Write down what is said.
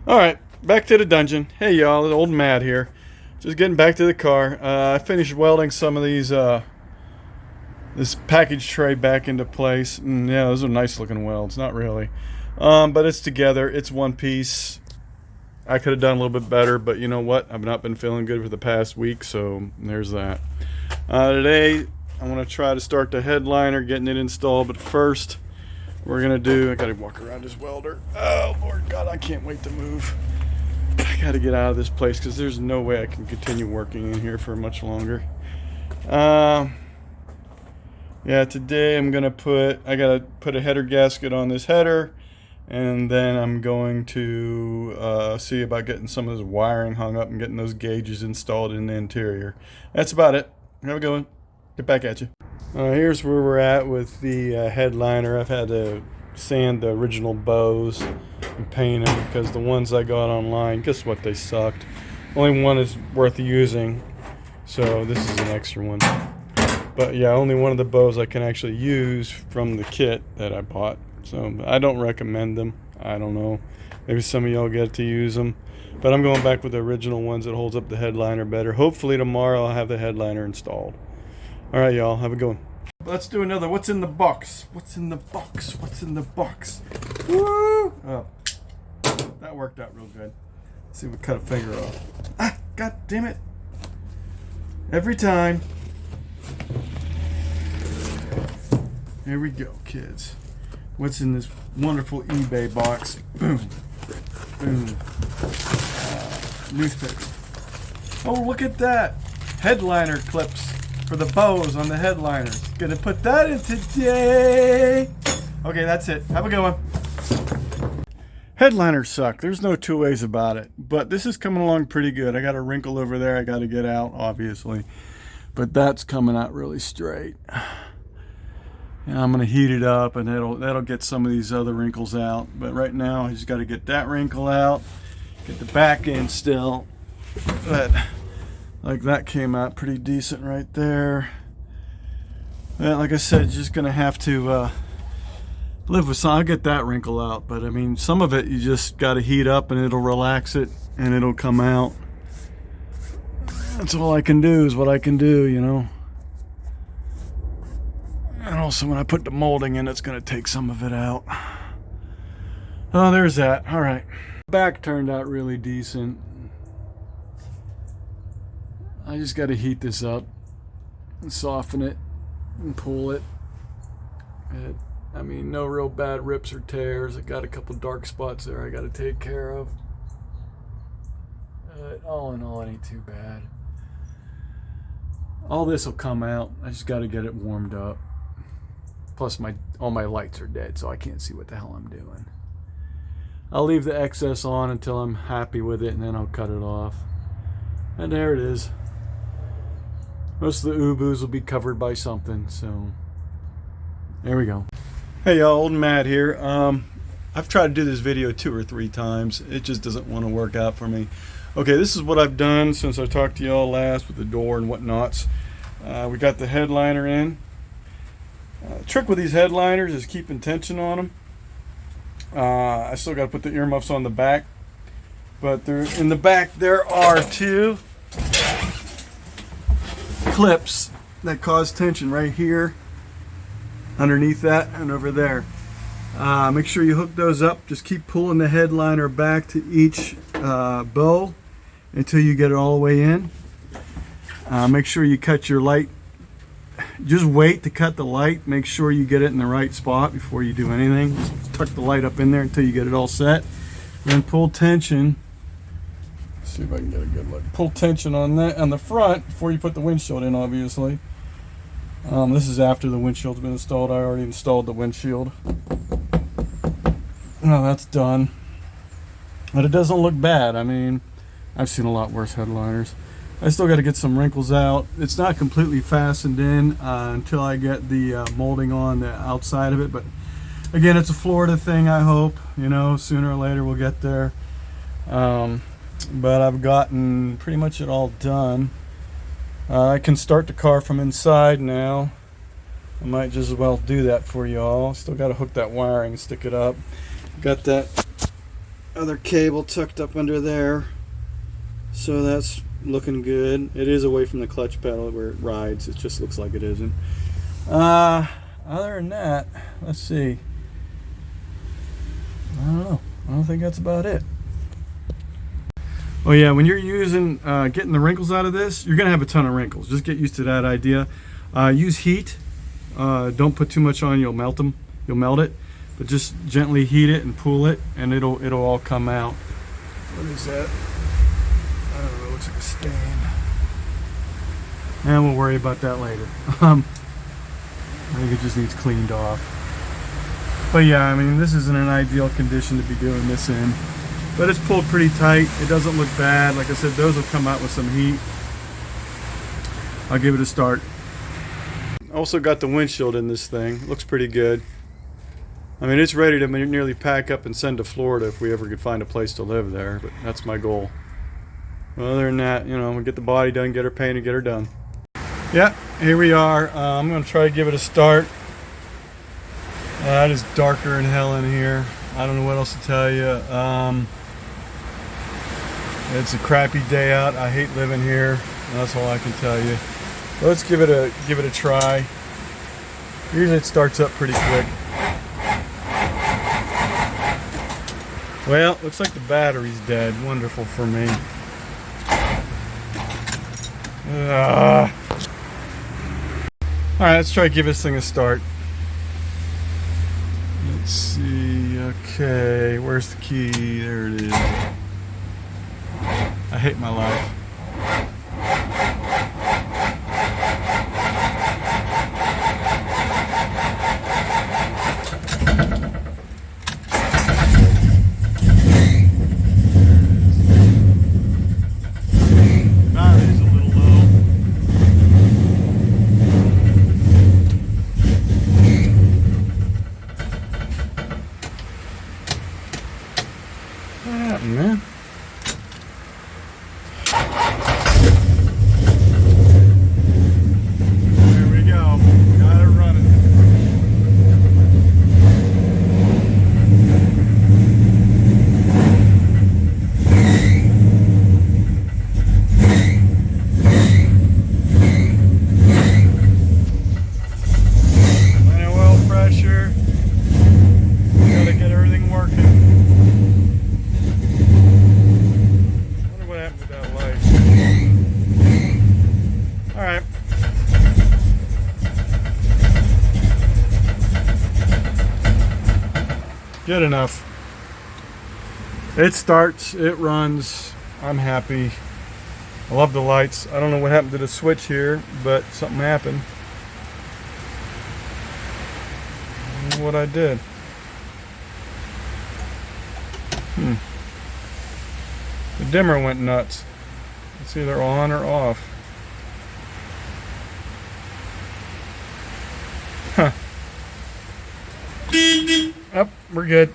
Alright, back to the dungeon. Hey y'all, old Matt here. Just getting back to the car. I finished welding some of these, this package tray back into place. Yeah, those are nice looking welds. Not really. But it's together. It's one piece. I could have done a little bit better, but you know what? I've not been feeling good for the past week, so there's that. Today, I want to try to start the headliner, getting it installed, but first, we're going to do, I got to walk around this welder. Oh, Lord God, I can't wait to move. I got to get out of this place because there's no way I can continue working in here for much longer. Yeah, today I'm going to I got to put a header gasket on this header, and then I'm going to see about getting some of this wiring hung up and getting those gauges installed in the interior. That's about it. Have a good one. Get back at you. Here's where we're at with the headliner. I've had to sand the original bows and paint them because the ones I got online, guess what, they sucked. Only one is worth using, so this is an extra one. But yeah, only one of the bows I can actually use from the kit that I bought. So I don't recommend them. I don't know. Maybe some of y'all get to use them. But I'm going back with the original ones that holds up the headliner better. Hopefully tomorrow I'll have the headliner installed. Alright y'all, have a good one. Let's do another what's in the box. What's in the box? What's in the box? Woo! Oh, that worked out real good. Let's see if we cut a finger off. Ah, god damn it. Every time. Here we go, kids. What's in this wonderful eBay box? Boom. Boom. Newspaper. Oh, look at that. Headliner clips for the bows on the headliners. Gonna put that in today. Okay, that's it. Have a good one. Headliners suck. There's no two ways about it. But this is coming along pretty good. I got a wrinkle over there I got to get out, obviously. But that's coming out really straight. And I'm gonna heat it up, and that'll get some of these other wrinkles out. But right now, I just got to get that wrinkle out, get the back end still. But like that came out pretty decent right there. Well, like I said, just gonna have to live with some. I'll get that wrinkle out, but I mean, some of it you just got to heat up, and it'll relax it, and it'll come out. That's all I can do is what I can do, you know. And also when I put the molding in, it's going to take some of it out. Oh, there's that. All right. Back turned out really decent. I just got to heat this up and soften it and pull it. I mean, no real bad rips or tears. I got a couple dark spots there I got to take care of. All in all, it ain't too bad. All this will come out. I just got to get it warmed up. Plus all my lights are dead, so I can't see what the hell I'm doing. I'll leave the excess on until I'm happy with it, and then I'll cut it off. And there it is. Most of the uboos will be covered by something, so there we go. Hey y'all, old Matt here. I've tried to do this video 2 or 3 times. It just doesn't want to work out for me. Okay, this is what I've done since I talked to y'all last with the door and whatnots. We got the headliner in. The trick with these headliners is keeping tension on them. I still got to put the earmuffs on the back, but in the back there are 2 clips that cause tension right here, underneath that, and over there. Make sure you hook those up. Just keep pulling the headliner back to each bow until you get it all the way in. Make sure you cut your light. Just wait to cut the light. Make sure you get it in the right spot before you do anything. Just tuck the light up in there until you get it all set. Then pull tension. Let's see if I can get a good look. Pull tension on that on the front before you put the windshield in, obviously. This is after the windshield's been installed. I already installed the windshield. Oh, that's done. But it doesn't look bad. I mean, I've seen a lot worse headliners. I still got to get some wrinkles out. It's not completely fastened in until I get the molding on the outside of it. But again, it's a Florida thing, I hope. You know, sooner or later we'll get there. But I've gotten pretty much it all done. I can start the car from inside now. I might just as well do that for y'all. Still got to hook that wiring, stick it up. Got that other cable tucked up under there. So that's looking good. It is away from the clutch pedal where it rides. It just looks like it isn't. Other than that, let's see. I don't know. I don't think that's about it. Oh yeah, when you're using, getting the wrinkles out of this, you're gonna have a ton of wrinkles. Just get used to that idea. Use heat. Don't put too much on, you'll melt them. You'll melt it. But just gently heat it and pull it, and it'll all come out. What is that? I don't know. It looks like a stain. And we'll worry about that later. I think it just needs cleaned off. But yeah, I mean, this isn't an ideal condition to be doing this in. But it's pulled pretty tight. It doesn't look bad. Like I said, those will come out with some heat. I'll give it a start. Also got the windshield in this thing. Looks pretty good. I mean, it's ready to nearly pack up and send to Florida if we ever could find a place to live there. But that's my goal. Other than that, you know, we'll get the body done, get her painted, get her done. Yeah, here we are. I'm going to try to give it a start. It is darker than hell in here. I don't know what else to tell you. It's a crappy day out. I hate living here. That's all I can tell you. But let's give it a try. Usually it starts up pretty quick. Well, looks like the battery's dead. Wonderful for me. Alright, let's try to give this thing a start. Let's see. Okay, where's the key? There it is. I hate my life. Battery's a little low. What happened, man? There we go. Got it running. Plenty of oil pressure. Gotta get everything working. Wonder what happened with that light. Alright. Good enough. It starts, it runs. I'm happy. I love the lights. I don't know what happened to the switch here, but something happened. I don't know what I did. The dimmer went nuts. It's either on or off. Huh. Yep, we're good.